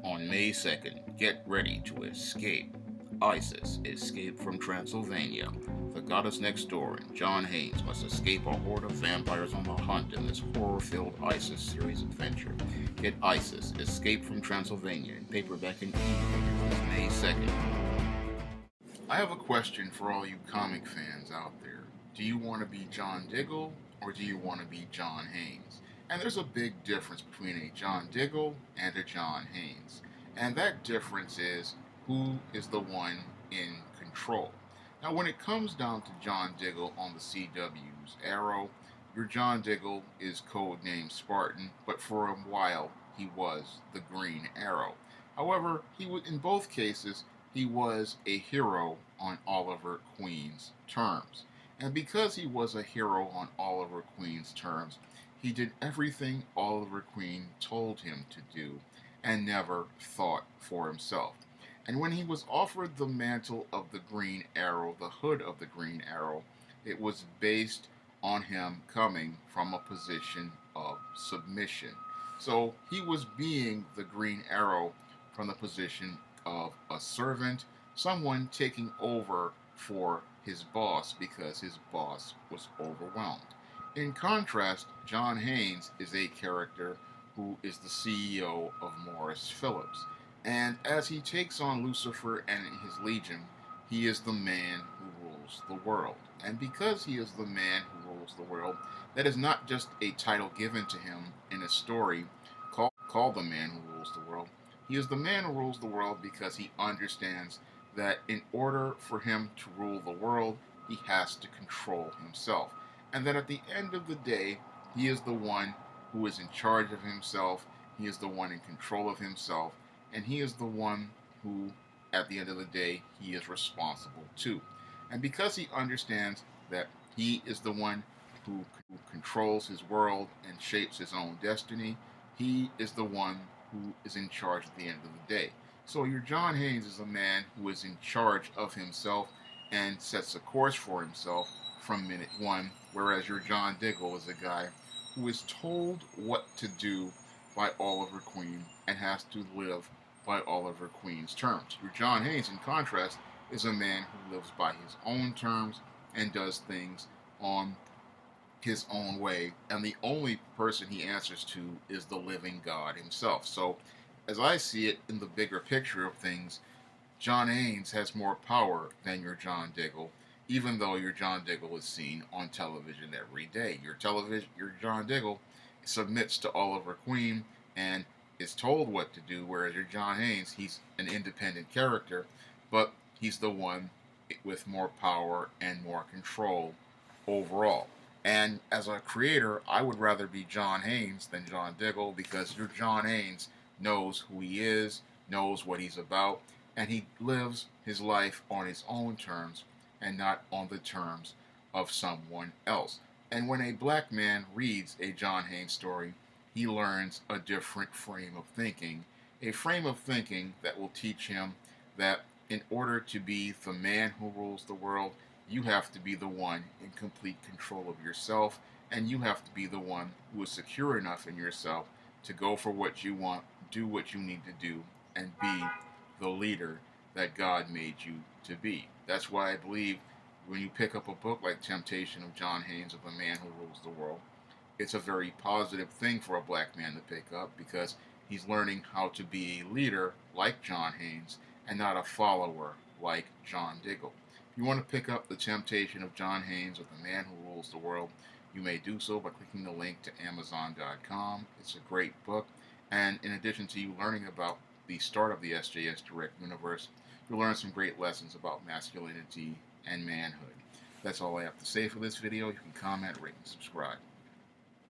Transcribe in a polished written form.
On May 2nd, get ready to escape. Isis, Escape from Transylvania. The goddess next door and John Haynes must escape a horde of vampires on the hunt in this horror-filled Isis series adventure. Get Isis, Escape from Transylvania in paperback and e-readers May 2nd. I have a question for all you comic fans out there. Do you want to be John Diggle or do you want to be John Haynes? And there's a big difference between a John Diggle and a John Haynes. And that difference is who is the one in control. Now, when it comes down to John Diggle on the CW's Arrow, your John Diggle is codenamed Spartan, but for a while he was the Green Arrow. However, in both cases, he was a hero on Oliver Queen's terms. And because he was a hero on Oliver Queen's terms, he did everything Oliver Queen told him to do and never thought for himself. And when he was offered the mantle of the Green Arrow, the hood of the Green Arrow, it was based on him coming from a position of submission. So he was being the Green Arrow from the position of a servant, someone taking over for his boss because his boss was overwhelmed. In contrast, John Haynes is a character who is the CEO of Morris Phillips. And as he takes on Lucifer and his legion, he is the man who rules the world. And because he is the man who rules the world, that is not just a title given to him in a story called The Man Who Rules the World. He is the man who rules the world because he understands that in order for him to rule the world, he has to control himself. And that at the end of the day, he is the one who is in charge of himself, he is the one in control of himself, and he is the one who, at the end of the day, he is responsible to. And because he understands that he is the one who controls his world and shapes his own destiny, he is the one who is in charge at the end of the day. So your John Haynes is a man who is in charge of himself and sets a course for himself from minute one, whereas your John Diggle is a guy who is told what to do by Oliver Queen and has to live by Oliver Queen's terms. Your John Haynes, in contrast, is a man who lives by his own terms and does things on his own way, and the only person he answers to is the living God himself. So, as I see it in the bigger picture of things, John Haynes has more power than your John Diggle, even though your John Diggle is seen on television every day. Your John Diggle submits to Oliver Queen and is told what to do, whereas your John Haynes, he's an independent character, but he's the one with more power and more control overall. And as a creator, I would rather be John Haynes than John Diggle because your John Haynes knows who he is, knows what he's about, and he lives his life on his own terms and not on the terms of someone else. And when a black man reads a John Haynes story, he learns a different frame of thinking, a frame of thinking that will teach him that in order to be the man who rules the world, you have to be the one in complete control of yourself, and you have to be the one who is secure enough in yourself to go for what you want, do what you need to do, and be the leader that God made you to be. That's why I believe when you pick up a book like Temptation of John Haynes, of the Man Who Rules the World, it's a very positive thing for a black man to pick up because he's learning how to be a leader like John Haynes and not a follower like John Diggle. If you want to pick up The Temptation of John Haynes, of the Man Who Rules the World, you may do so by clicking the link to Amazon.com. It's a great book, and in addition to you learning about the start of the SJS Direct universe, you'll learn some great lessons about masculinity and manhood. That's all I have to say for this video. You can comment, rate, and subscribe.